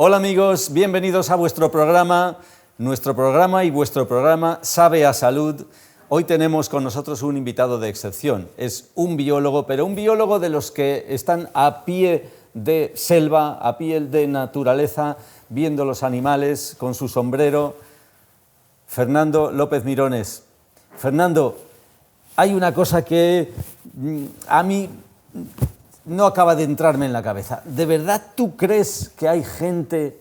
Hola amigos, bienvenidos a nuestro programa y vuestro programa Sabe a Salud. Hoy tenemos con nosotros un invitado de excepción. Es un biólogo, pero un biólogo de los que están a pie de selva, a pie de naturaleza, viendo los animales con su sombrero. Fernando López Mirones. Fernando, hay una cosa que a mí no acaba de entrarme en la cabeza. ¿De verdad tú crees que hay gente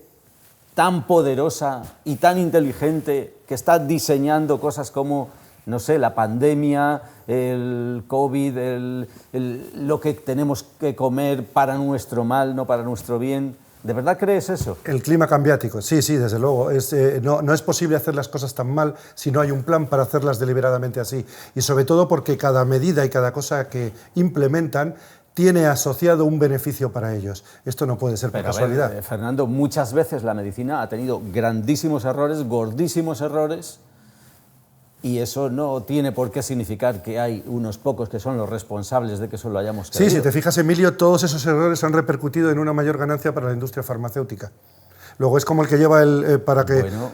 tan poderosa y tan inteligente que está diseñando cosas como, no sé, la pandemia, el COVID, lo que tenemos que comer para nuestro mal, no para nuestro bien? ¿De verdad crees eso? El clima cambiático, sí, desde luego. No es posible hacer las cosas tan mal si no hay un plan para hacerlas deliberadamente así. Y sobre todo porque cada medida y cada cosa que implementan tiene asociado un beneficio para ellos. Esto no puede ser por casualidad. Fernando, muchas veces la medicina ha tenido grandísimos errores, gordísimos errores, y eso no tiene por qué significar que hay unos pocos que son los responsables de que eso lo hayamos creído. Sí, si te fijas, Emilio, todos esos errores han repercutido en una mayor ganancia para la industria farmacéutica. Luego es como el que lleva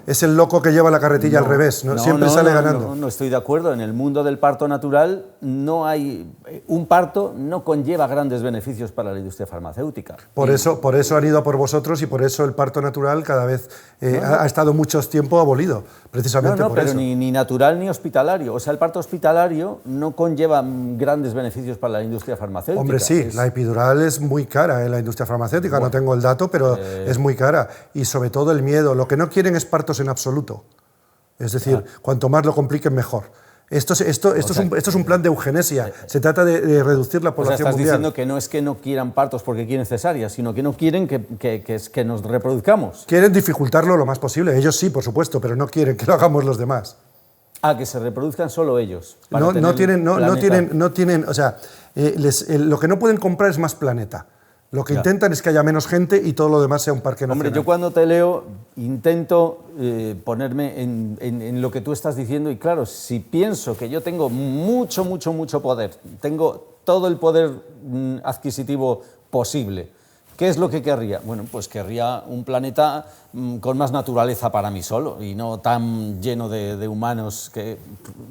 es el loco que lleva la carretilla al revés, ¿no? Siempre sale ganando. No estoy de acuerdo. En el mundo del parto natural un parto no conlleva grandes beneficios para la industria farmacéutica. Por eso han ido a por vosotros y por eso el parto natural cada vez ha estado mucho tiempo abolido, precisamente por eso. Pero ni natural ni hospitalario. O sea, el parto hospitalario no conlleva grandes beneficios para la industria farmacéutica. Hombre, sí, la epidural es muy cara en la industria farmacéutica, no tengo el dato, pero es muy cara. Y sobre todo el miedo. Lo que no quieren es partos en absoluto. Es decir, cuanto más lo compliquen, mejor. Esto es un plan de eugenesia. Se trata de reducir la población mundial. Estás diciendo mundial. que no es que no quieran partos porque quieren cesáreas, sino que no quieren que nos reproduzcamos. Quieren dificultarlo lo más posible. Ellos sí, por supuesto, pero no quieren que lo hagamos los demás. Que se reproduzcan solo ellos. No tienen, o sea, lo que no pueden comprar es más planeta. Lo que intentan es que haya menos gente y todo lo demás sea un parque nacional. Hombre, yo cuando te leo intento ponerme en lo que tú estás diciendo y claro, si pienso que yo tengo mucho poder, tengo todo el poder adquisitivo posible, ¿qué es lo que querría? Bueno, pues querría un planeta con más naturaleza para mí solo y no tan lleno de humanos que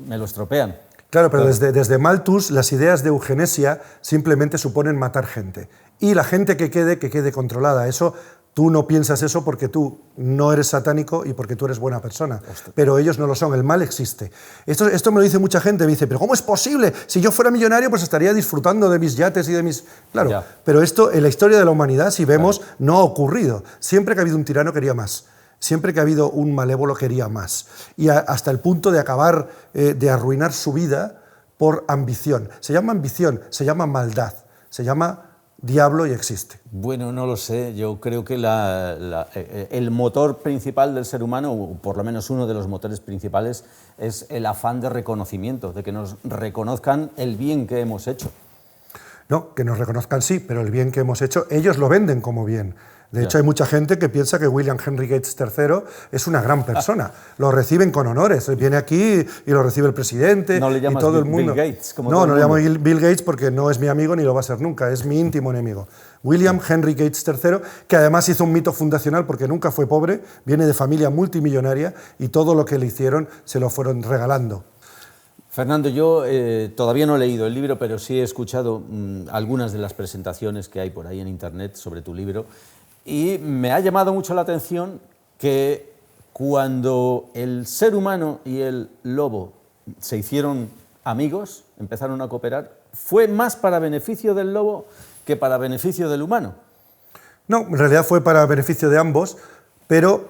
me lo estropean. Claro, pero desde Malthus las ideas de eugenesia simplemente suponen matar gente. Y la gente que quede controlada. Eso, tú no piensas eso porque tú no eres satánico y porque tú eres buena persona. Pero ellos no lo son, el mal existe. Esto me lo dice mucha gente, me dice, ¿pero cómo es posible? Si yo fuera millonario, pues estaría disfrutando de mis yates y de mis... Claro, pero esto en la historia de la humanidad, si vemos, no ha ocurrido. Siempre que ha habido un tirano quería más. Siempre que ha habido un malévolo quería más. Y hasta el punto de acabar, de arruinar su vida por ambición. Se llama ambición, se llama maldad, se llama diablo y existe. Bueno, no lo sé. Yo creo que el motor principal del ser humano, o por lo menos uno de los motores principales, es el afán de reconocimiento, de que nos reconozcan el bien que hemos hecho. No, que nos reconozcan sí, pero el bien que hemos hecho, ellos lo venden como bien. De hecho, hay mucha gente que piensa que William Henry Gates III es una gran persona. Lo reciben con honores. Viene aquí y lo recibe el presidente y todo el mundo. Bill Gates, no le llamo Bill Gates porque no es mi amigo ni lo va a ser nunca. Es mi íntimo enemigo. William Henry Gates III, que además hizo un mito fundacional porque nunca fue pobre, viene de familia multimillonaria y todo lo que le hicieron se lo fueron regalando. Fernando, yo todavía no he leído el libro, pero sí he escuchado algunas de las presentaciones que hay por ahí en internet sobre tu libro. Y me ha llamado mucho la atención que cuando el ser humano y el lobo se hicieron amigos, empezaron a cooperar, fue más para beneficio del lobo que para beneficio del humano. No, en realidad fue para beneficio de ambos, pero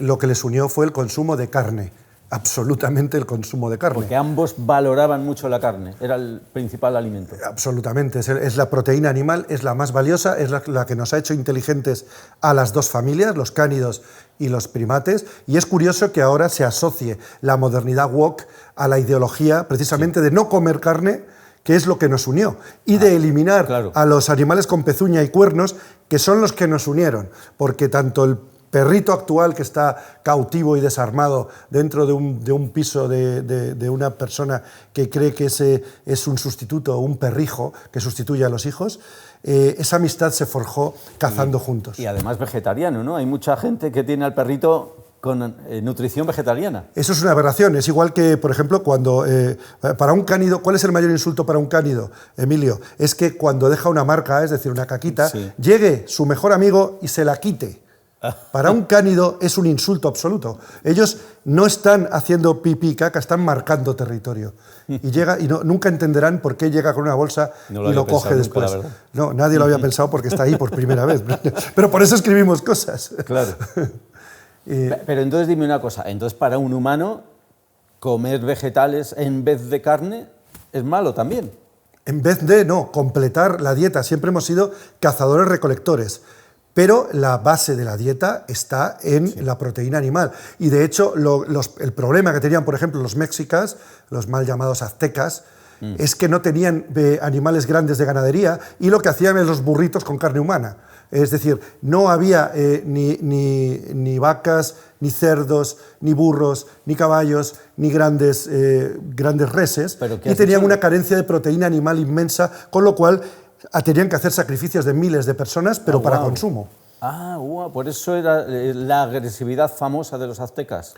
lo que les unió fue el consumo de carne. Absolutamente el consumo de carne. Porque ambos valoraban mucho la carne, era el principal alimento. Absolutamente, es la proteína animal, es la más valiosa, es la que nos ha hecho inteligentes a las dos familias, los cánidos y los primates, y es curioso que ahora se asocie la modernidad woke a la ideología precisamente de no comer carne, que es lo que nos unió, y de eliminar a los animales con pezuña y cuernos, que son los que nos unieron, porque tanto el perrito actual que está cautivo y desarmado dentro de un piso de una persona que cree que ese es un sustituto, un perrijo que sustituye a los hijos, esa amistad se forjó cazando juntos. Y además vegetariano, ¿no? Hay mucha gente que tiene al perrito con nutrición vegetariana. Eso es una aberración. Es igual que, por ejemplo, cuando para un cánido, ¿cuál es el mayor insulto para un cánido, Emilio? Es que cuando deja una marca, es decir, una caquita, llegue su mejor amigo y se la quite. Para un cánido es un insulto absoluto. Ellos no están haciendo pipí y caca, están marcando territorio. Y llega y nunca entenderán por qué llega con una bolsa y lo coge después. Nunca, no, nadie lo había pensado porque está ahí por primera vez. Pero por eso escribimos cosas. Claro. Pero entonces dime una cosa, entonces para un humano comer vegetales en vez de carne es malo también. En vez de, no, completar la dieta. Siempre hemos sido cazadores-recolectores. Pero la base de la dieta está en la proteína animal. Y de hecho, el problema que tenían, por ejemplo, los mexicas, los mal llamados aztecas, es que no tenían animales grandes de ganadería y lo que hacían es los burritos con carne humana. Es decir, no había ni vacas, ni cerdos, ni burros, ni caballos, ni grandes reses, y tenían una carencia de proteína animal inmensa, con lo cual tenían que hacer sacrificios de miles de personas, pero para consumo. Por eso era la agresividad famosa de los aztecas.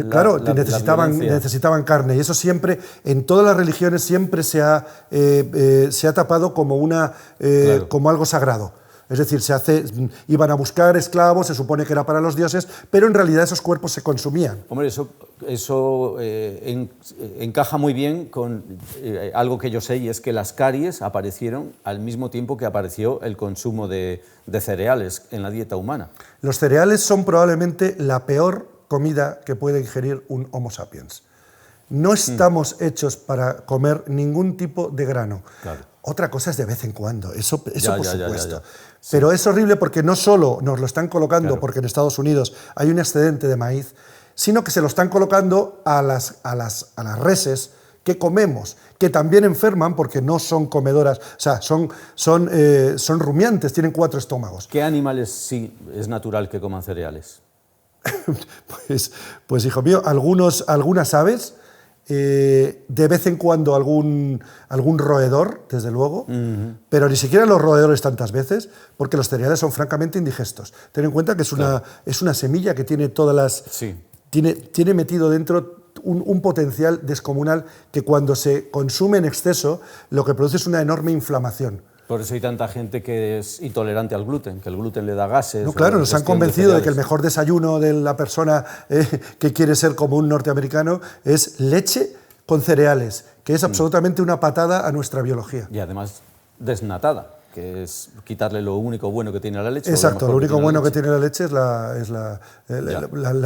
Claro, necesitaban carne, y eso siempre, en todas las religiones, siempre se ha tapado como, como algo sagrado. Es decir, iban a buscar esclavos, se supone que era para los dioses, pero en realidad esos cuerpos se consumían. Hombre, eso encaja muy bien con algo que yo sé, y es que las caries aparecieron al mismo tiempo que apareció el consumo de cereales en la dieta humana. Los cereales son probablemente la peor comida que puede ingerir un Homo sapiens. No estamos hechos para comer ningún tipo de grano. Claro. Otra cosa es de vez en cuando, eso por supuesto. Sí. Pero es horrible porque no solo nos lo están colocando porque en Estados Unidos hay un excedente de maíz, sino que se lo están colocando a las reses que comemos, que también enferman porque no son comedoras, o sea, son rumiantes, tienen 4 estómagos. ¿Qué animales sí es natural que coman cereales? Pues hijo mío, algunas aves, de vez en cuando algún roedor, desde luego, pero ni siquiera los roedores tantas veces, porque los cereales son francamente indigestos. Ten en cuenta que es una semilla que tiene todas las... Sí. Tiene metido dentro un potencial descomunal que cuando se consume en exceso lo que produce es una enorme inflamación. Por eso hay tanta gente que es intolerante al gluten, que el gluten le da gases. No, claro, nos han convencido de que el mejor desayuno de la persona que quiere ser como un norteamericano es leche con cereales, que es absolutamente una patada a nuestra biología. Y además desnatada, que es quitarle lo único bueno que tiene la leche. Exacto, lo único bueno que tiene la leche es la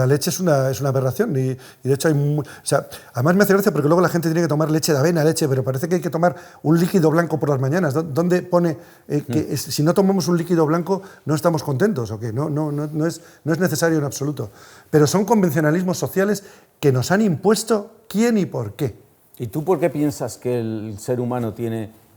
leche es una aberración y de hecho además me hace gracia porque luego la gente tiene que tomar leche de avena, pero parece que hay que tomar un líquido blanco por las mañanas. ¿Dónde pone que si no tomamos un líquido blanco no estamos contentos o qué? No es necesario en absoluto. Pero son convencionalismos sociales que nos han impuesto quién y por qué. ¿Y tú por qué piensas que el ser humano tiene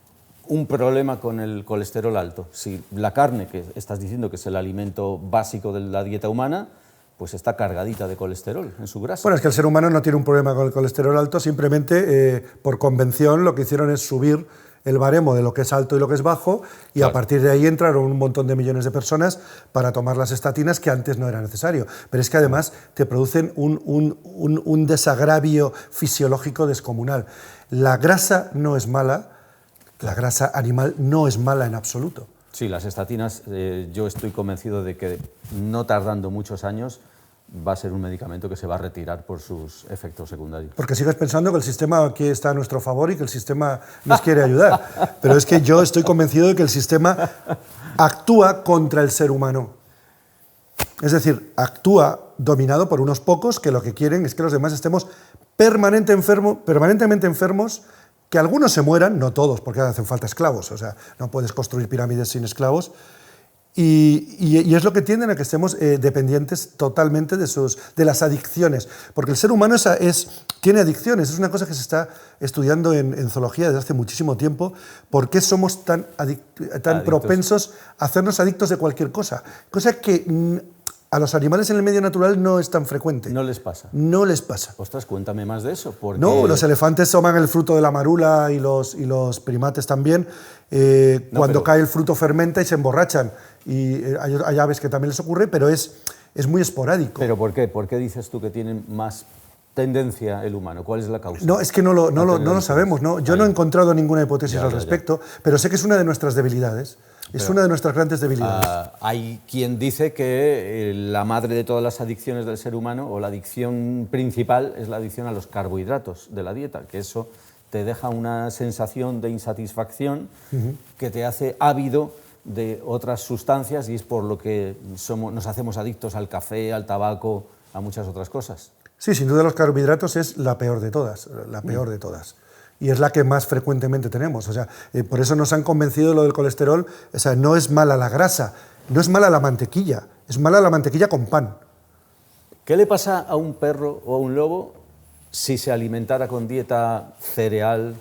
un problema con el colesterol alto? Si la carne, que estás diciendo que es el alimento básico de la dieta humana, pues está cargadita de colesterol en su grasa. Bueno, es que el ser humano no tiene un problema con el colesterol alto, simplemente por convención lo que hicieron es subir el baremo de lo que es alto y lo que es bajo, y a partir de ahí entraron un montón de millones de personas para tomar las estatinas que antes no era necesario. Pero es que además te producen un desagravio fisiológico descomunal. La grasa no es mala. La grasa animal no es mala en absoluto. Sí, las estatinas, yo estoy convencido de que no tardando muchos años va a ser un medicamento que se va a retirar por sus efectos secundarios. Porque sigues pensando que el sistema aquí está a nuestro favor y que el sistema nos quiere ayudar. Pero es que yo estoy convencido de que el sistema actúa contra el ser humano. Es decir, actúa dominado por unos pocos que lo que quieren es que los demás estemos permanentemente enfermos, que algunos se mueran, no todos, porque hacen falta esclavos, o sea, no puedes construir pirámides sin esclavos, y es lo que tienden a que estemos dependientes totalmente de las adicciones, porque el ser humano tiene adicciones, es una cosa que se está estudiando en zoología desde hace muchísimo tiempo, por qué somos tan propensos a hacernos adictos de cualquier cosa que a los animales en el medio natural no es tan frecuente. ¿No les pasa? No les pasa. Ostras, cuéntame más de eso. Porque... No, los elefantes toman el fruto de la marula y los primates también. Cuando cae el fruto fermenta y se emborrachan. Y hay aves que también les ocurre, pero es muy esporádico. ¿Pero por qué? ¿Por qué dices tú que tienen más tendencia el humano? ¿Cuál es la causa? No, es que no lo sabemos, ¿no? Yo no he encontrado ninguna hipótesis al respecto, pero sé que es una de nuestras debilidades. Es una de nuestras grandes debilidades. Hay quien dice que la madre de todas las adicciones del ser humano, o la adicción principal, es la adicción a los carbohidratos de la dieta, que eso te deja una sensación de insatisfacción que te hace ávido de otras sustancias, y es por lo que nos hacemos adictos al café, al tabaco, a muchas otras cosas. Sí, sin duda los carbohidratos es la peor de todas, la peor de todas. Y es la que más frecuentemente tenemos. O sea, por eso nos han convencido lo del colesterol. O sea, no es mala la grasa, no es mala la mantequilla, es mala la mantequilla con pan. ¿Qué le pasa a un perro o a un lobo si se alimentara con dieta cereal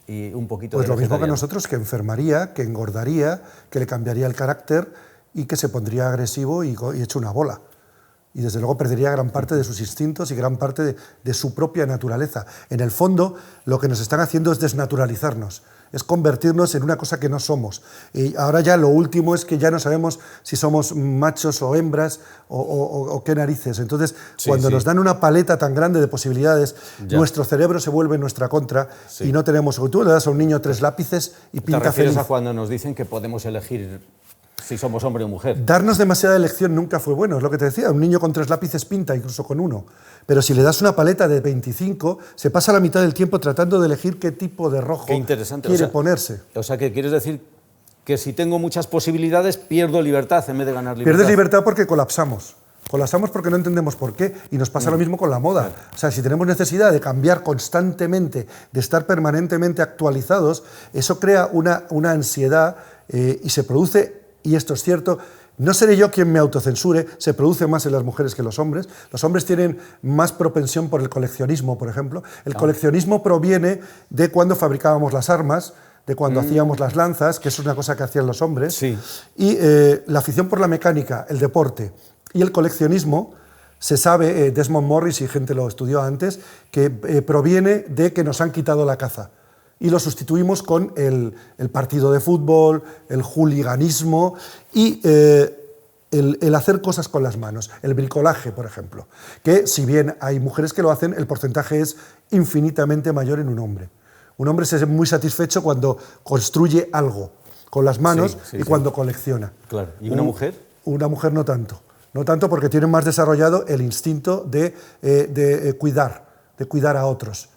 y un poquito pues de lo mismo que vegetariano? nosotros, que enfermaría, que engordaría, que le cambiaría el carácter y que se pondría agresivo y hecho una bola. Y desde luego perdería gran parte de sus instintos y gran parte de su propia naturaleza. En el fondo, lo que nos están haciendo es desnaturalizarnos, es convertirnos en una cosa que no somos. Y ahora ya lo último es que ya no sabemos si somos machos o hembras o qué narices. Entonces, cuando nos dan una paleta tan grande de posibilidades, nuestro cerebro se vuelve en nuestra contra y no tenemos... Tú le das a un niño 3 lápices y pinta feliz. ¿Te refieres a cuando nos dicen que podemos elegir si somos hombre o mujer? Darnos demasiada elección nunca fue bueno, es lo que te decía. Un niño con 3 lápices pinta, incluso con 1. Pero si le das una paleta de 25, se pasa la mitad del tiempo tratando de elegir qué tipo de rojo quiere ponerse. O sea, que quieres decir que si tengo muchas posibilidades, pierdo libertad en vez de ganar libertad. Pierdes libertad porque colapsamos. Colapsamos porque no entendemos por qué. Y nos pasa lo mismo con la moda. O sea, si tenemos necesidad de cambiar constantemente, de estar permanentemente actualizados, eso crea una ansiedad y se produce... Y esto es cierto, no seré yo quien me autocensure, se produce más en las mujeres que en los hombres. Los hombres tienen más propensión por el coleccionismo, por ejemplo. El coleccionismo proviene de cuando fabricábamos las armas, de cuando hacíamos las lanzas, que es una cosa que hacían los hombres. Sí. Y la afición por la mecánica, el deporte y el coleccionismo, se sabe, Desmond Morris y gente lo estudió antes, que proviene de que nos han quitado la caza. Y lo sustituimos con el partido de fútbol, el hooliganismo y el hacer cosas con las manos, el bricolaje, por ejemplo, que si bien hay mujeres que lo hacen, el porcentaje es infinitamente mayor en un hombre. Un hombre se ve muy satisfecho cuando construye algo con las manos cuando colecciona. Claro. ¿Y una mujer? Una mujer no tanto. No tanto porque tiene más desarrollado el instinto de cuidar a otros.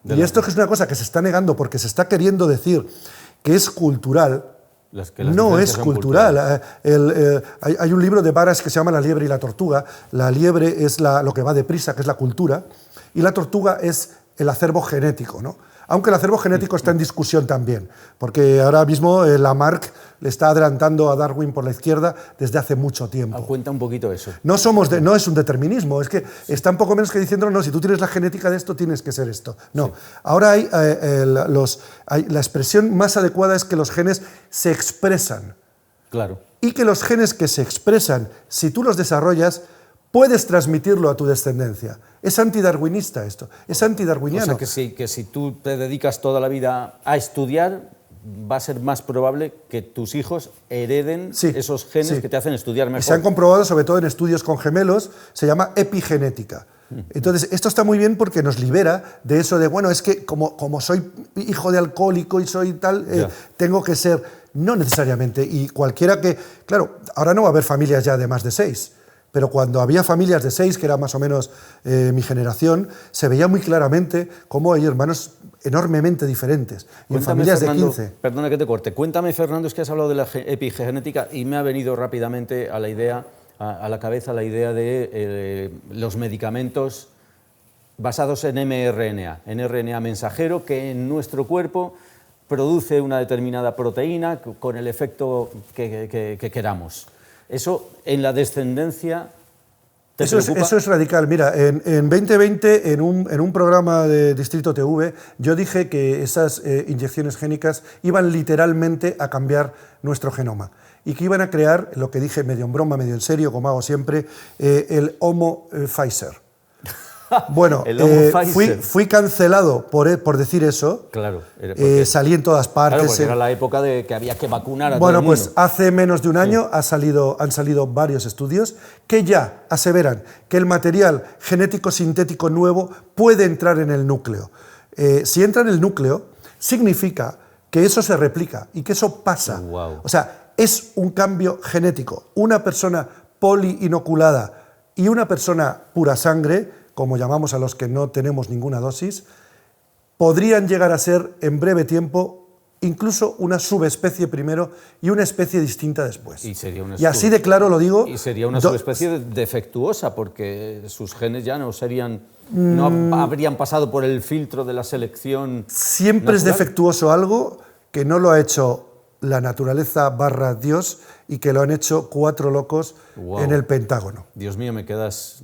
Y esto es una cosa que se está negando porque se está queriendo decir que es cultural. No es cultural. Hay un libro de Baras que se llama La liebre y la tortuga. La liebre es lo que va deprisa, que es la cultura, y la tortuga es el acervo genético, ¿no? Aunque el acervo genético está en discusión también, porque ahora mismo Lamarck le está adelantando a Darwin por la izquierda desde hace mucho tiempo. Cuenta un poquito eso. No es un determinismo, es que está un poco menos que diciendo, no, si tú tienes la genética de esto, tienes que ser esto. No, ahora la expresión más adecuada es que los genes se expresan. Claro. Y que los genes que se expresan, si tú los desarrollas, puedes transmitirlo a tu descendencia. Es antidarwinista esto, es antidarwiniano. O sea, que si tú te dedicas toda la vida a estudiar, va a ser más probable que tus hijos hereden esos genes que te hacen estudiar mejor. Se han comprobado, sobre todo en estudios con gemelos, se llama epigenética. Entonces, esto está muy bien porque nos libera de eso de, bueno, es que como soy hijo de alcohólico y soy tal, tengo que ser... No necesariamente, y cualquiera que... Claro, ahora no va a haber familias ya de más de 6, pero cuando había familias de 6, que era más o menos mi generación, se veía muy claramente cómo hay hermanos enormemente diferentes, y en familias Fernando, de 15. Perdona que te corte. Cuéntame, Fernando, es que has hablado de la epigenética y me ha venido rápidamente a la cabeza la idea de los medicamentos basados en mRNA mensajero, que en nuestro cuerpo produce una determinada proteína con el efecto que queramos. Eso en la descendencia... Eso es radical. Mira, en 2020, en un programa de Distrito TV, yo dije que esas inyecciones génicas iban literalmente a cambiar nuestro genoma y que iban a crear, lo que dije medio en broma, medio en serio, como hago siempre, el Homo Pfizer. Bueno, El logo Pfizer. fui cancelado por decir eso. Claro. Salí en todas partes. Claro, porque era la época de que había que vacunar a todo Bueno, el mundo. pues hace menos de un año han salido varios estudios que ya aseveran que el material genético sintético nuevo puede entrar en el núcleo. Si entra en el núcleo, significa que eso se replica y que eso pasa. Wow. O sea, es un cambio genético. Una persona poliinoculada y una persona pura sangre, como llamamos a los que no tenemos ninguna dosis, podrían llegar a ser en breve tiempo incluso una subespecie primero y una especie distinta después. Y así de claro lo digo. Y sería una subespecie defectuosa, porque sus genes ya no serían, no habrían pasado por el filtro de la selección. Siempre natural. Es defectuoso algo que no lo ha hecho la naturaleza / Dios y que lo han hecho 4 locos en el Pentágono. Dios mío, me quedas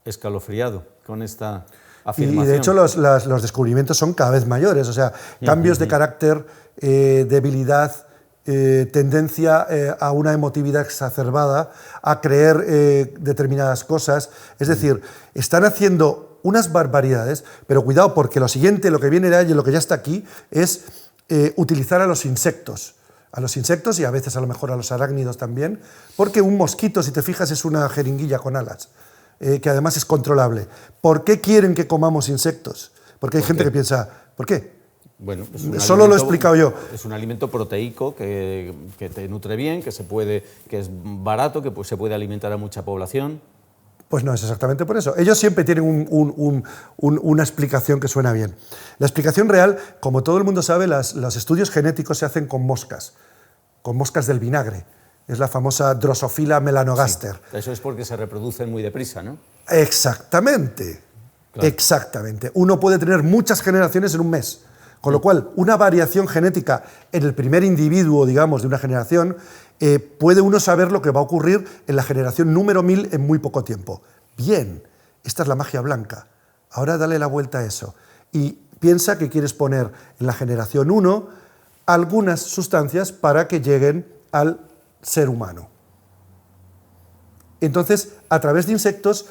escalofriado con esta afirmación. Y de hecho los descubrimientos son cada vez mayores, o sea, cambios de carácter, debilidad, tendencia a una emotividad exacerbada, a creer determinadas cosas. Es decir, están haciendo unas barbaridades, pero cuidado porque lo siguiente, lo que viene de ahí, lo que ya está aquí, es utilizar a los insectos y a veces a lo mejor a los arácnidos también, porque un mosquito, si te fijas, es una jeringuilla con alas, que además es controlable. ¿Por qué quieren que comamos insectos? Porque hay gente que piensa, ¿por qué? Bueno, solo lo he explicado yo. Es un alimento proteico que te nutre bien, que es barato, que se puede alimentar a mucha población. Pues no es exactamente por eso. Ellos siempre tienen una explicación que suena bien. La explicación real, como todo el mundo sabe, los estudios genéticos se hacen con moscas del vinagre. Es la famosa Drosophila melanogaster. Sí, eso es porque se reproducen muy deprisa, ¿no? Exactamente, claro. Exactamente. Uno puede tener muchas generaciones en un mes, con lo cual una variación genética en el primer individuo, digamos, de una generación, puede uno saber lo que va a ocurrir en la generación número 1000 en muy poco tiempo. Bien, esta es la magia blanca. Ahora dale la vuelta a eso y piensa que quieres poner en la generación 1 algunas sustancias para que lleguen al ser humano. Entonces, a través de insectos,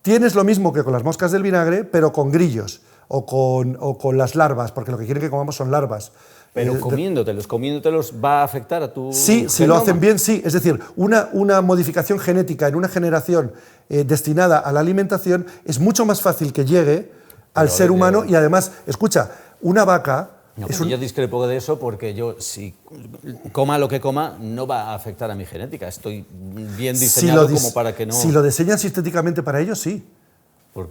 tienes lo mismo que con las moscas del vinagre, pero con grillos o con las larvas, porque lo que quieren que comamos son larvas. Pero comiéndotelos va a afectar a tu Sí, si lo hacen bien, sí. Es decir, una modificación genética en una generación destinada a la alimentación es mucho más fácil que llegue al ser humano y además, escucha, una vaca... No, yo discrepo de eso porque yo, si coma lo que coma, no va a afectar a mi genética. Estoy bien diseñado como para que no... Si lo diseñan sintéticamente para ellos, sí.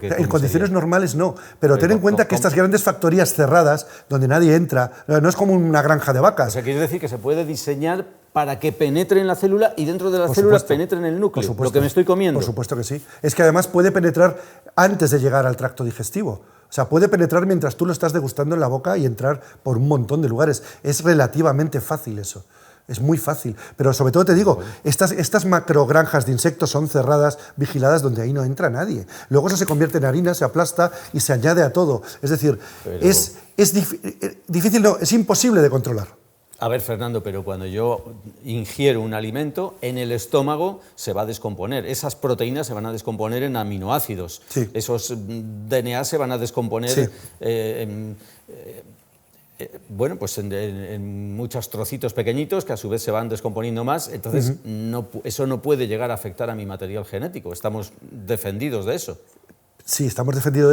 En condiciones normales no, pero ten en cuenta que estas grandes factorías cerradas, donde nadie entra, no es como una granja de vacas. O sea, quiere decir que se puede diseñar para que penetre en la célula y dentro de las células penetre en el núcleo, lo que me estoy comiendo. Por supuesto que sí. Es que además puede penetrar antes de llegar al tracto digestivo. O sea, puede penetrar mientras tú lo estás degustando en la boca y entrar por un montón de lugares. Es relativamente fácil eso. Es muy fácil, pero sobre todo te digo, estas macrogranjas de insectos son cerradas, vigiladas, donde ahí no entra nadie. Luego eso se convierte en harina, se aplasta y se añade a todo. Es decir, es difícil, no, es imposible de controlar. A ver, Fernando, pero cuando yo ingiero un alimento, en el estómago se va a descomponer. Esas proteínas se van a descomponer en aminoácidos. Sí. Esos DNA se van a descomponer sí. Bueno, pues en muchos trocitos pequeñitos que a su vez se van descomponiendo más, entonces eso no puede llegar a afectar a mi material genético. Estamos defendidos de eso. Sí, estamos defendidos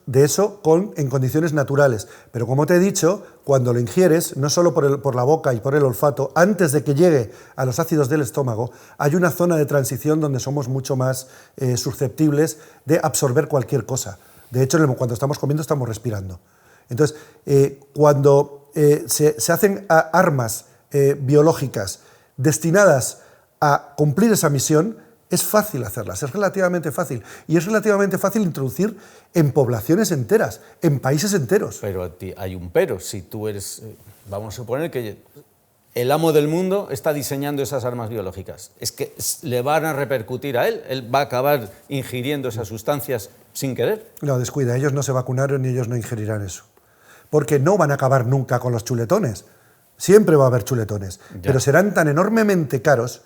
de eso en condiciones naturales. Pero como te he dicho, cuando lo ingieres, no solo por la boca y por el olfato, antes de que llegue a los ácidos del estómago, hay una zona de transición donde somos mucho más susceptibles de absorber cualquier cosa. De hecho, cuando estamos comiendo, estamos respirando. Entonces, cuando se hacen armas biológicas destinadas a cumplir esa misión, es fácil hacerlas, es relativamente fácil. Y es relativamente fácil introducir en poblaciones enteras, en países enteros. Pero hay un pero. Si tú eres, vamos a suponer que el amo del mundo está diseñando esas armas biológicas, es que le van a repercutir a él va a acabar ingiriendo esas sustancias sin querer. No, descuida, ellos no se vacunaron y ellos no ingerirán eso. Porque no van a acabar nunca con los chuletones. Siempre va a haber chuletones, pero serán tan enormemente caros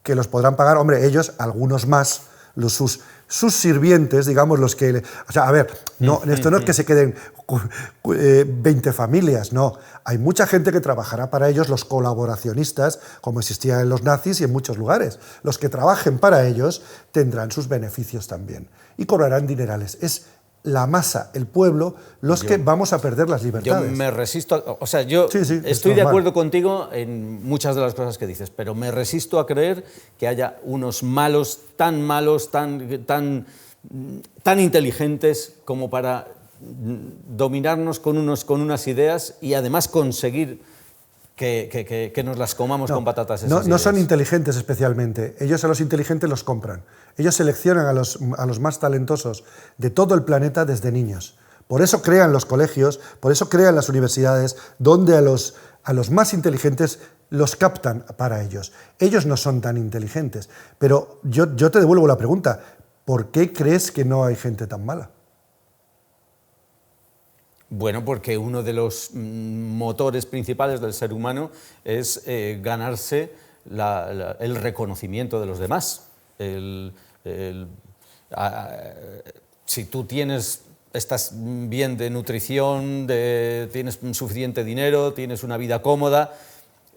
que los podrán pagar, hombre, ellos, algunos más, sus sirvientes, digamos, los que... O sea, a ver, no, esto no es que se queden 20 familias, no. Hay mucha gente que trabajará para ellos, los colaboracionistas, como existía en los nazis y en muchos lugares. Los que trabajen para ellos tendrán sus beneficios también y cobrarán dinerales. Es la masa, el pueblo, los que vamos a perder las libertades. Yo me resisto, o sea, yo estoy de acuerdo contigo en muchas de las cosas que dices, pero me resisto a creer que haya unos malos, tan inteligentes como para dominarnos con unas ideas y además conseguir que nos las comamos con patatas. No son inteligentes especialmente, ellos a los inteligentes los compran. Ellos seleccionan a los más talentosos de todo el planeta desde niños. Por eso crean los colegios, por eso crean las universidades, donde a los más inteligentes los captan para ellos. Ellos no son tan inteligentes. Pero yo te devuelvo la pregunta, ¿por qué crees que no hay gente tan mala? Bueno, porque uno de los motores principales del ser humano es ganarse el reconocimiento de los demás. Si tú estás bien de nutrición, tienes suficiente dinero, tienes una vida cómoda,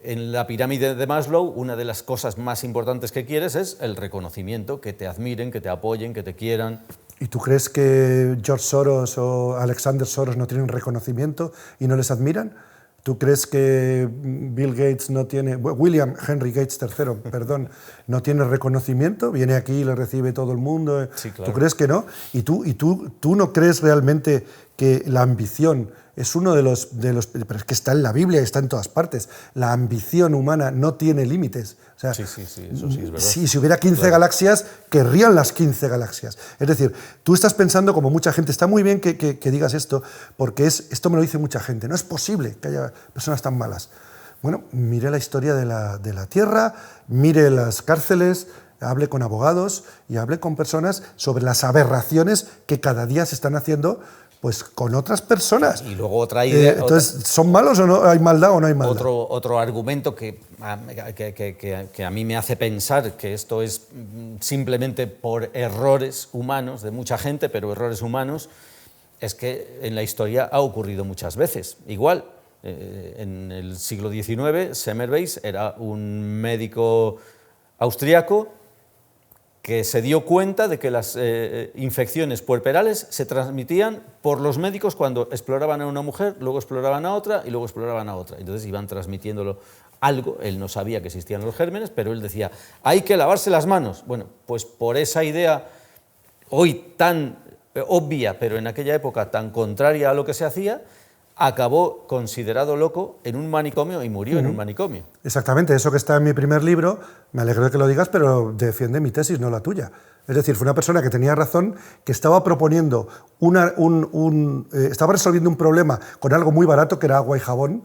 en la pirámide de Maslow, una de las cosas más importantes que quieres es el reconocimiento, que te admiren, que te apoyen, que te quieran. ¿Y tú crees que George Soros o Alexander Soros no tienen reconocimiento y no les admiran? ¿Tú crees que Bill Gates no tiene, William Henry Gates III, perdón, no tiene reconocimiento? Viene aquí y le recibe todo el mundo. Sí, claro. ¿Tú crees que no? ¿Y tú no crees realmente que la ambición es uno de los... Pero es que está en la Biblia y está en todas partes. La ambición humana no tiene límites. O sea, sí, eso sí es verdad. Si hubiera 15 galaxias, querrían las 15 galaxias. Es decir, tú estás pensando como mucha gente, está muy bien que digas esto, porque esto me lo dice mucha gente, no es posible que haya personas tan malas. Bueno, mire la historia de la Tierra, mire las cárceles, hable con abogados y hable con personas sobre las aberraciones que cada día se están haciendo pues con otras personas. Y luego otra idea... entonces, ¿son malos o no hay maldad o no hay maldad? Otro argumento que a mí me hace pensar que esto es simplemente por errores humanos de mucha gente, pero errores humanos, es que en la historia ha ocurrido muchas veces. Igual, en el siglo XIX, Semmelweis era un médico austriaco que se dio cuenta de que las infecciones puerperales se transmitían por los médicos cuando exploraban a una mujer, luego exploraban a otra y luego exploraban a otra. Entonces iban transmitiéndolo algo, él no sabía que existían los gérmenes, pero él decía, hay que lavarse las manos. Bueno, pues por esa idea hoy tan obvia, pero en aquella época tan contraria a lo que se hacía, acabó considerado loco en un manicomio y murió en un manicomio. Exactamente, eso que está en mi primer libro, me alegro de que lo digas, pero defiende mi tesis, no la tuya. Es decir, fue una persona que tenía razón, que estaba proponiendo, estaba resolviendo un problema con algo muy barato, que era agua y jabón,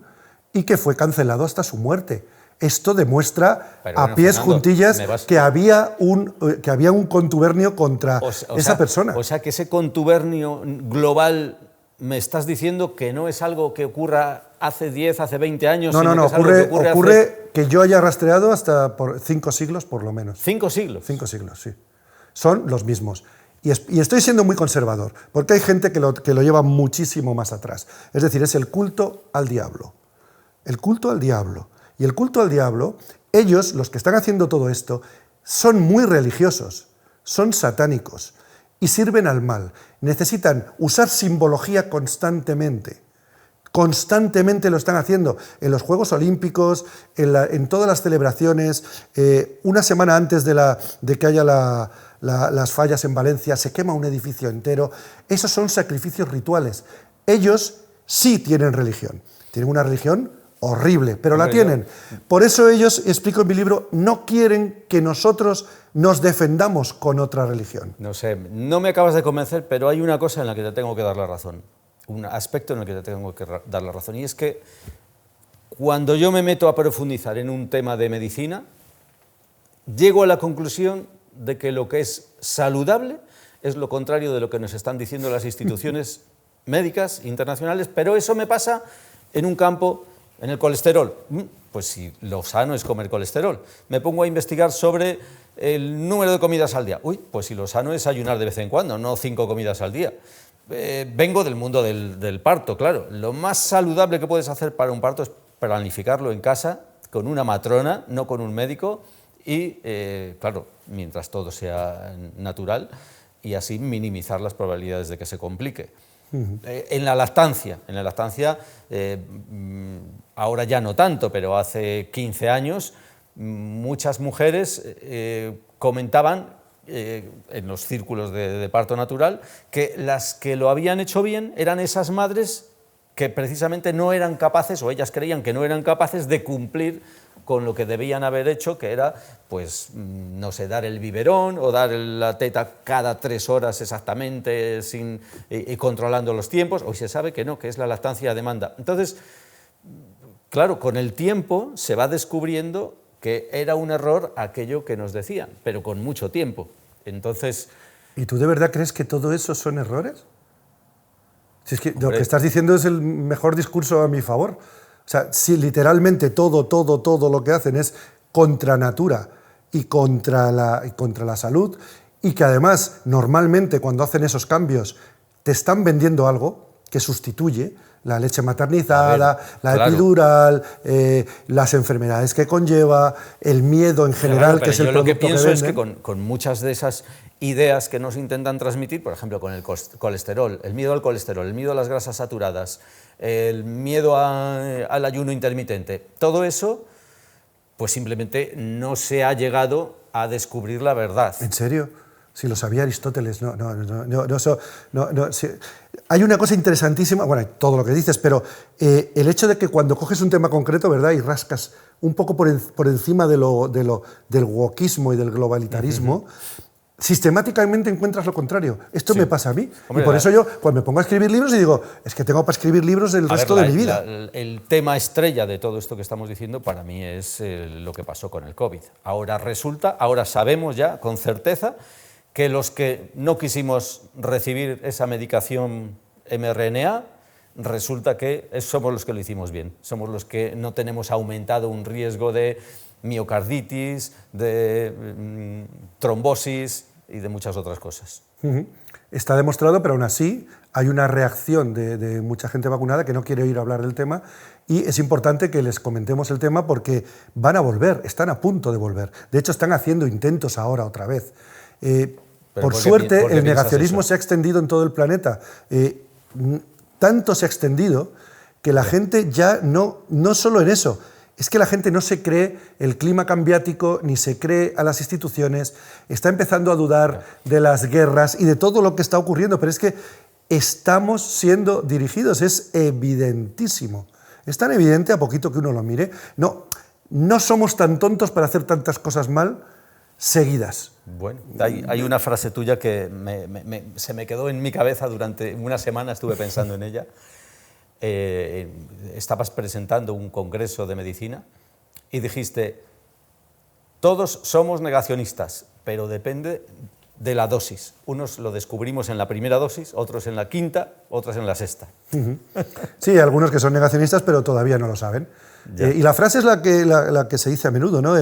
y que fue cancelado hasta su muerte. Esto demuestra a pies juntillas que había un contubernio contra esa persona. O sea, que ese contubernio global... ¿Me estás diciendo que no es algo que ocurra hace 10, hace 20 años? No, ocurre que yo haya rastreado hasta por 5 siglos por lo menos. ¿5 siglos? 5 siglos, sí. Son los mismos. Y estoy siendo muy conservador, porque hay gente que lo lleva muchísimo más atrás. Es decir, es el culto al diablo. El culto al diablo. Y el culto al diablo, ellos, los que están haciendo todo esto, son muy religiosos, son satánicos y sirven al mal. Necesitan usar simbología constantemente. Constantemente lo están haciendo en los Juegos Olímpicos, en todas las celebraciones. Una semana antes de que haya las fallas en Valencia, se quema un edificio entero. Esos son sacrificios rituales. Ellos sí tienen religión. Tienen una religión horrible, pero la tienen. Por eso ellos, explico en mi libro, no quieren que nosotros nos defendamos con otra religión. No sé, no me acabas de convencer, pero hay una cosa en la que te tengo que dar la razón, un aspecto en el que te tengo que dar la razón, y es que cuando yo me meto a profundizar en un tema de medicina, llego a la conclusión de que lo que es saludable es lo contrario de lo que nos están diciendo las instituciones médicas internacionales, pero eso me pasa en un campo. En el colesterol, pues si lo sano es comer colesterol. Me pongo a investigar sobre el número de comidas al día. Uy, pues si lo sano es ayunar de vez en cuando, no 5 comidas al día. Vengo del mundo del parto, claro. Lo más saludable que puedes hacer para un parto es planificarlo en casa, con una matrona, no con un médico, y, claro, mientras todo sea natural, y así minimizar las probabilidades de que se complique. En la lactancia, ahora ya no tanto, pero hace 15 años, muchas mujeres comentaban en los círculos de parto natural que las que lo habían hecho bien eran esas madres que precisamente no eran capaces, o ellas creían que no eran capaces de cumplir con lo que debían haber hecho, que era, pues, no sé, dar el biberón o dar la teta cada 3 horas exactamente y controlando los tiempos. Hoy se sabe que no, que es la lactancia a demanda. Entonces, claro, con el tiempo se va descubriendo que era un error aquello que nos decían, pero con mucho tiempo. Entonces... ¿Y tú de verdad crees que todo eso son errores? Si es que lo que estás diciendo es el mejor discurso a mi favor. O sea, si literalmente todo lo que hacen es contra natura y contra la salud, y que además normalmente cuando hacen esos cambios te están vendiendo algo que sustituye la leche maternizada, la epidural, las enfermedades que conlleva, el miedo en general, que es el producto que venden. Yo lo que pienso es que con muchas de esas ideas que nos intentan transmitir, por ejemplo, con el colesterol, el miedo al colesterol, el miedo a las grasas saturadas, el miedo al ayuno intermitente, todo eso, pues simplemente no se ha llegado a descubrir la verdad. ¿En serio? Si lo sabía Aristóteles, no, sí. Hay una cosa interesantísima, bueno, todo lo que dices, pero el hecho de que cuando coges un tema concreto, ¿verdad?, y rascas un poco por encima del wokismo y del globalitarismo, sistemáticamente encuentras lo contrario. Esto me pasa a mí. Hombre, y por eso yo, cuando me pongo a escribir libros, y digo, es que tengo para escribir libros el resto de mi vida. El tema estrella de todo esto que estamos diciendo para mí es lo que pasó con el COVID. Ahora sabemos ya con certeza que los que no quisimos recibir esa medicación mRNA, resulta que somos los que lo hicimos bien, somos los que no tenemos aumentado un riesgo de miocarditis, de trombosis y de muchas otras cosas. Está demostrado, pero aún así hay una reacción de mucha gente vacunada que no quiere oír hablar del tema, y es importante que les comentemos el tema porque van a volver, están a punto de volver. De hecho, están haciendo intentos ahora otra vez. Por suerte, el negacionismo se ha extendido en todo el planeta. Tanto se ha extendido que la gente ya no solo en eso, es que la gente no se cree el clima cambiático, ni se cree a las instituciones, está empezando a dudar de las guerras y de todo lo que está ocurriendo, pero es que estamos siendo dirigidos, es evidentísimo. Es tan evidente, a poquito que uno lo mire. No somos tan tontos para hacer tantas cosas mal seguidas. Bueno, hay una frase tuya que se me quedó en mi cabeza durante una semana, estuve pensando en ella. Estabas presentando un congreso de medicina y dijiste, todos somos negacionistas, pero depende de la dosis. Unos lo descubrimos en la primera dosis, otros en la quinta, otros en la sexta. Sí, algunos que son negacionistas, pero todavía no lo saben. Y la frase es la que se dice a menudo, ¿no?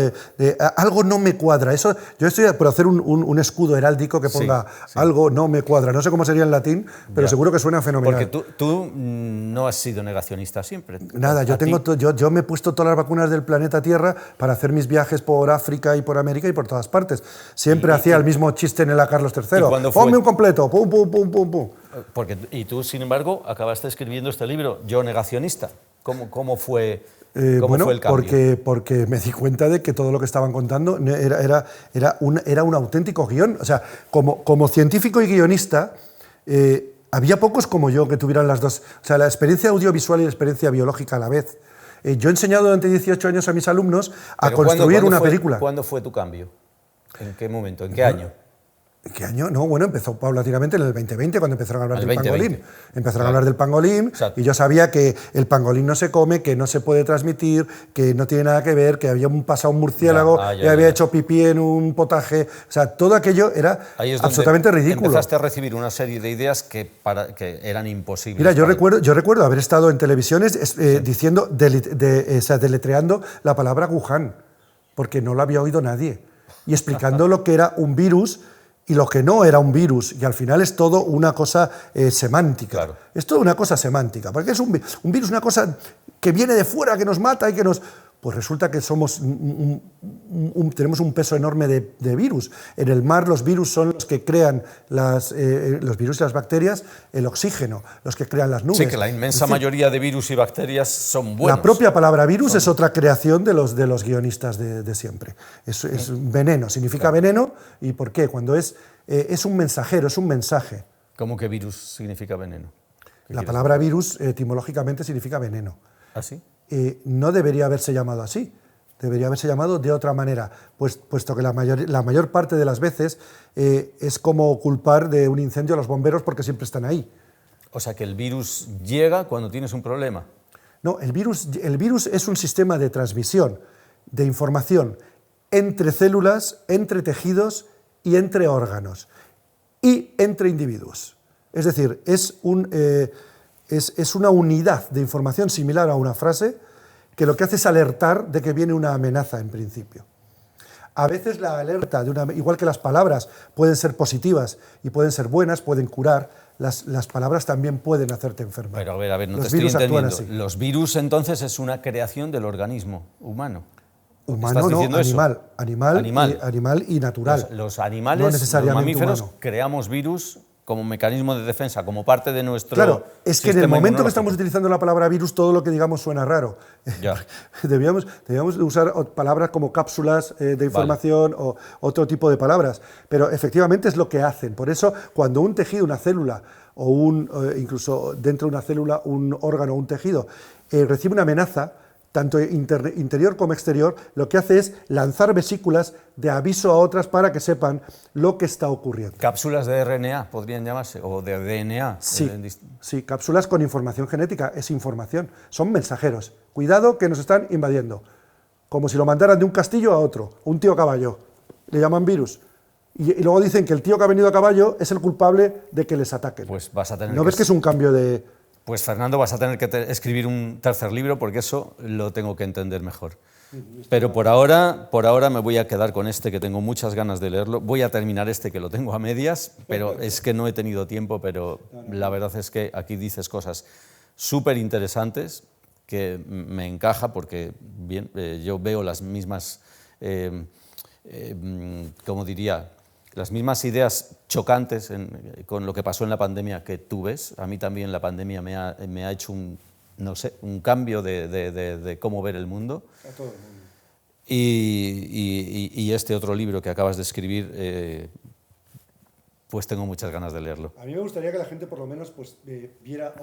Algo no me cuadra. Eso, yo estoy por hacer un escudo heráldico que ponga algo no me cuadra. No sé cómo sería en latín, pero seguro que suena fenomenal. Porque tú no has sido negacionista siempre. Nada, yo me he puesto todas las vacunas del planeta Tierra para hacer mis viajes por África y por América y por todas partes. Siempre hacía el mismo chiste en el a Carlos III. Ponme un completo, pum, pum, pum, pum, pum. Y tú, sin embargo, acabaste escribiendo este libro, Yo negacionista. ¿Cómo fue el cambio? Porque me di cuenta de que todo lo que estaban contando era un auténtico guión. O sea, como científico y guionista, había pocos como yo que tuvieran las dos. O sea, la experiencia audiovisual y la experiencia biológica a la vez. Yo he enseñado durante 18 años a mis alumnos a construir una película. ¿Cuándo fue tu cambio? ¿En qué momento? ¿En qué año? ¿En qué año? No, bueno, empezó paulatinamente en el 2020, cuando empezaron a hablar del pangolín. Empezaron a hablar del pangolín, y yo sabía que el pangolín no se come, que no se puede transmitir, que no tiene nada que ver, que había pasado un murciélago y había hecho pipí en un potaje. O sea, todo aquello era absolutamente ridículo. Empezaste a recibir una serie de ideas que eran imposibles. Mira, yo recuerdo haber estado en televisiones deletreando la palabra Wuhan, porque no lo había oído nadie. y explicando lo que era un virus y lo que no era un virus, y al final es todo una cosa semántica. Claro. Es todo una cosa semántica, porque es un virus, una cosa que viene de fuera, que nos mata y que nos... Pues resulta que somos tenemos un peso enorme de virus. En el mar los virus son los que crean los virus y las bacterias, el oxígeno, los que crean las nubes. Sí, que la inmensa mayoría de virus y bacterias son buenos. La propia palabra virus es otra creación de los guionistas de siempre. Es veneno, significa veneno. ¿Y por qué? Cuando es un mensajero, es un mensaje. ¿Cómo que virus significa veneno? La palabra virus etimológicamente significa veneno. ¿Ah, sí? No debería haberse llamado así, debería haberse llamado de otra manera, puesto que la mayor parte de las veces es como culpar de un incendio a los bomberos porque siempre están ahí. O sea, que el virus llega cuando tienes un problema. No, el virus es un sistema de transmisión de información entre células, entre tejidos y entre órganos, y entre individuos. Es decir, es una unidad de información similar a una frase que lo que hace es alertar de que viene una amenaza en principio. A veces la alerta, igual que las palabras pueden ser positivas y pueden ser buenas, pueden curar, las palabras también pueden hacerte enfermar. Pero a ver, no Los te estoy virus actúan entendiendo. así. Los virus entonces es una creación del organismo humano. Humano ¿Estás no, diciendo eso? animal y natural. Los animales, no necesariamente los mamíferos, humano. creamos virus como mecanismo de defensa, como parte de nuestro Claro, es que en el sistema momento que inmunológico. estamos utilizando la palabra virus, todo lo que digamos suena raro. Ya. Debíamos de usar palabras como cápsulas de información o otro tipo de palabras, pero efectivamente es lo que hacen. Por eso, cuando un tejido, una célula, o incluso dentro de una célula, un órgano o un tejido, recibe una amenaza, tanto interior como exterior, lo que hace es lanzar vesículas de aviso a otras para que sepan lo que está ocurriendo. Cápsulas de RNA podrían llamarse, o de DNA. Sí, cápsulas con información genética, es información, son mensajeros. Cuidado que nos están invadiendo, como si lo mandaran de un castillo a otro, un tío a caballo, le llaman virus. Y luego dicen que el tío que ha venido a caballo es el culpable de que les ataquen. Pues vas a tener ¿No ves que es un cambio de...? Pues Fernando, vas a tener que escribir un tercer libro porque eso lo tengo que entender mejor. Pero por ahora me voy a quedar con este que tengo muchas ganas de leerlo. Voy a terminar este que lo tengo a medias, pero es que no he tenido tiempo, pero la verdad es que aquí dices cosas súper interesantes que me encaja porque bien, yo veo las mismas, ¿cómo diría?, las mismas ideas chocantes con lo que pasó en la pandemia que tú ves. A mí también la pandemia me ha hecho un cambio de cómo ver el mundo. A todo el mundo. Y este otro libro que acabas de escribir, pues tengo muchas ganas de leerlo. A mí me gustaría que la gente por lo menos viera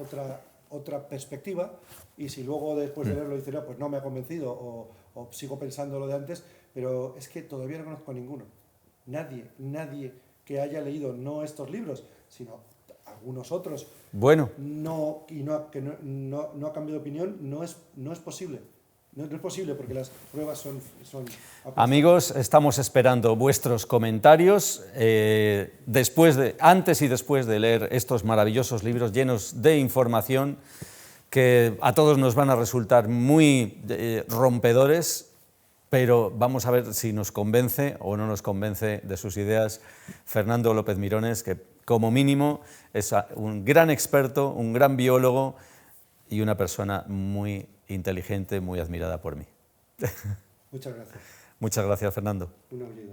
otra perspectiva, y si luego después de leerlo dice, no, pues no me ha convencido o sigo pensando lo de antes, pero es que todavía no conozco a ninguno. Nadie que haya leído no estos libros, sino algunos otros, Bueno, que no ha cambiado de opinión, no es posible. No es posible porque las pruebas son amigos, estamos esperando vuestros comentarios antes y después de leer estos maravillosos libros llenos de información que a todos nos van a resultar muy rompedores. Pero vamos a ver si nos convence o no nos convence de sus ideas Fernando López Mirones, que como mínimo es un gran experto, un gran biólogo y una persona muy inteligente, muy admirada por mí. Muchas gracias. Muchas gracias, Fernando. Un aullido.